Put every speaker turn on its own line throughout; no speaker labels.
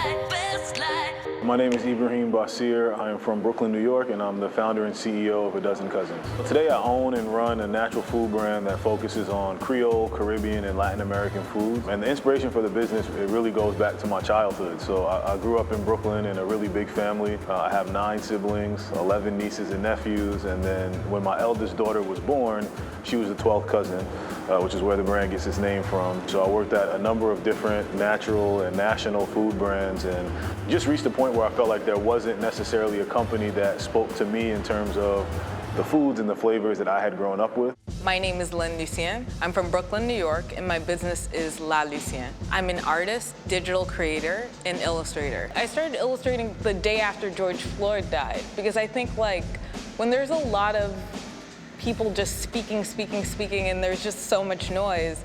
My name is Ibraheem Basir. I am from Brooklyn, New York, and I'm the founder and CEO of A Dozen Cousins. Today I own and run a natural food brand that focuses on Creole, Caribbean, and Latin American foods. And the inspiration for the business, it really goes back to my childhood. So I grew up in Brooklyn in a really big family. I have 9 siblings, 11 nieces and nephews, and then when my eldest daughter was born, she was the 12th cousin, which is where the brand gets its name from. So I worked at a number of different natural and national food brands and just reached a point where I felt like there wasn't necessarily a company that spoke to me in terms of the foods and the flavors that I had grown up with.
My name is Lyne Lucien. I'm from Brooklyn, New York, and my business is Lyne Lucien. I'm an artist, digital creator, and illustrator. I started illustrating the day after George Floyd died because I think when there's a lot of people just speaking, and there's just so much noise,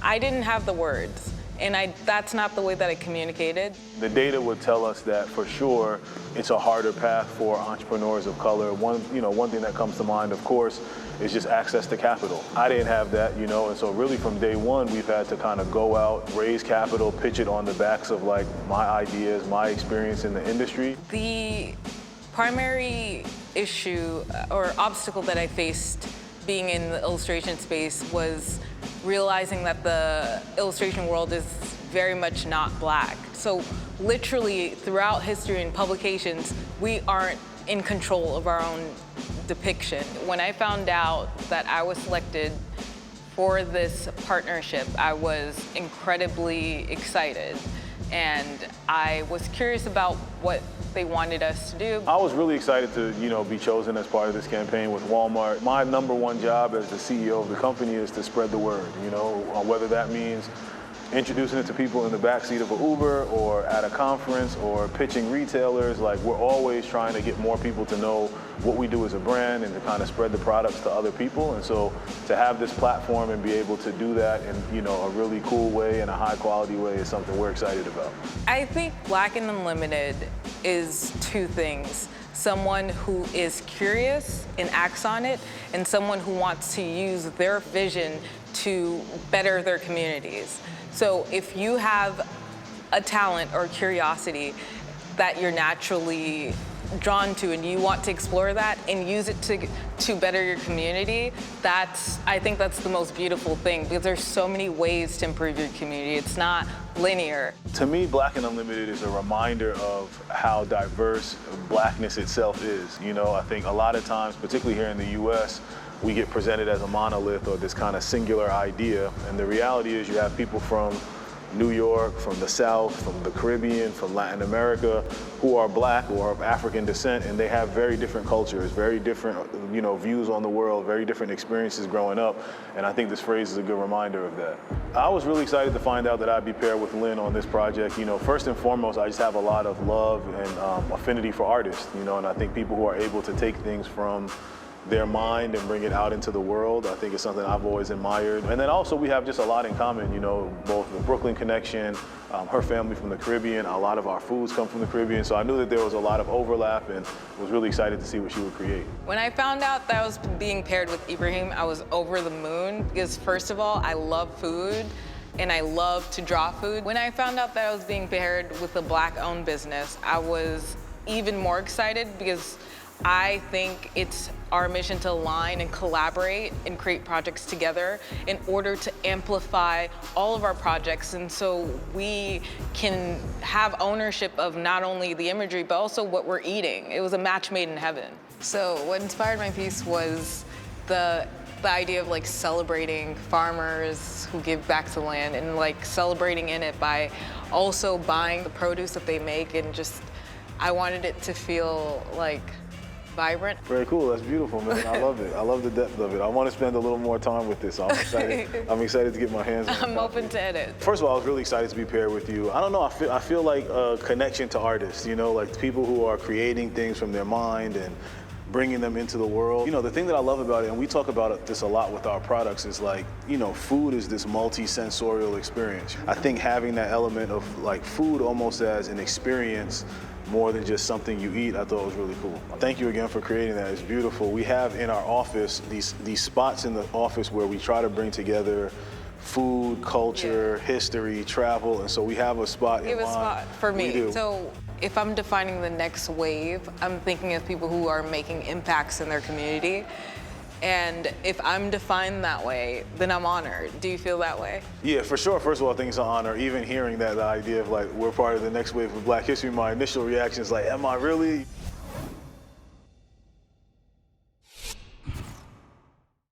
I didn't have the words. And that's not the way that I communicated.
The data would tell us that for sure it's a harder path for entrepreneurs of color. One thing that comes to mind, of course, is just access to capital. I didn't have that, and so really from day one, we've had to kind of go out, raise capital, pitch it on the backs of my ideas, my experience in the industry.
The primary issue or obstacle that I faced being in the illustration space was realizing that the illustration world is very much not Black. So literally throughout history and publications, we aren't in control of our own depiction. When I found out that I was selected for this partnership, I was incredibly excited. And I was curious about what they wanted us to do.
I was really excited to, be chosen as part of this campaign with Walmart. My number one job as the CEO of the company is to spread the word, whether that means introducing it to people in the backseat of an Uber or at a conference or pitching retailers. We're always trying to get more people to know what we do as a brand and to kind of spread the products to other people. And so to have this platform and be able to do that in, a really cool way and a high quality way is something we're excited about.
I think Black and Unlimited is 2 things. Someone who is curious and acts on it, and someone who wants to use their vision to better their communities. So if you have a talent or curiosity that you're naturally drawn to and you want to explore that and use it to better your community, I think that's the most beautiful thing, because there's so many ways to improve your community. It's not linear.
To me, Black and Unlimited is a reminder of how diverse Blackness itself is. I think a lot of times, particularly here in the US, we get presented as a monolith or this kind of singular idea. And the reality is you have people from New York, from the South, from the Caribbean, from Latin America, who are Black or of African descent, and they have very different cultures, very different, views on the world, very different experiences growing up. And I think this phrase is a good reminder of that. I was really excited to find out that I'd be paired with Lyne on this project. First and foremost, I just have a lot of love and affinity for artists, and I think people who are able to take things from their mind and bring it out into the world, I think it's something I've always admired. And then also we have just a lot in common, both the Brooklyn connection, her family from the Caribbean, a lot of our foods come from the Caribbean, so I knew that there was a lot of overlap and was really excited to see what she would create.
When I found out that I was being paired with Ibraheem, I was over the moon, because first of all, I love food and I love to draw food. When I found out that I was being paired with a Black-owned business, I was even more excited, because I think it's our mission to align and collaborate and create projects together in order to amplify all of our projects, and so we can have ownership of not only the imagery but also what we're eating. It was a match made in heaven. So what inspired my piece was the idea of celebrating farmers who give back to the land, and celebrating in it by also buying the produce that they make, and just I wanted it to feel vibrant.
Very cool. That's beautiful, man. I love it. I love the depth of it. I want to spend a little more time with this. So I'm excited. I'm excited to get my hands on it.
I'm open to edit.
First of all, I was really excited to be paired with you. I don't know. I feel like a connection to artists. People who are creating things from their mind and bringing them into the world. The thing that I love about it, and we talk about this a lot with our products, is food is this multi-sensorial experience. I think having that element of food almost as an experience more than just something you eat, I thought was really cool. Thank you again for creating that. It's beautiful. We have in our office these spots in the office where we try to bring together food, culture, history, travel, and so we have a spot in
Give a
mind.
spot for
We
me.
do.
So if I'm defining the next wave, I'm thinking of people who are making impacts in their community. And if I'm defined that way, then I'm honored. Do you feel that way?
Yeah, for sure. First of all, I think it's an honor. Even hearing that, the idea of like, we're part of the next wave of Black History, my initial reaction is like, am I really?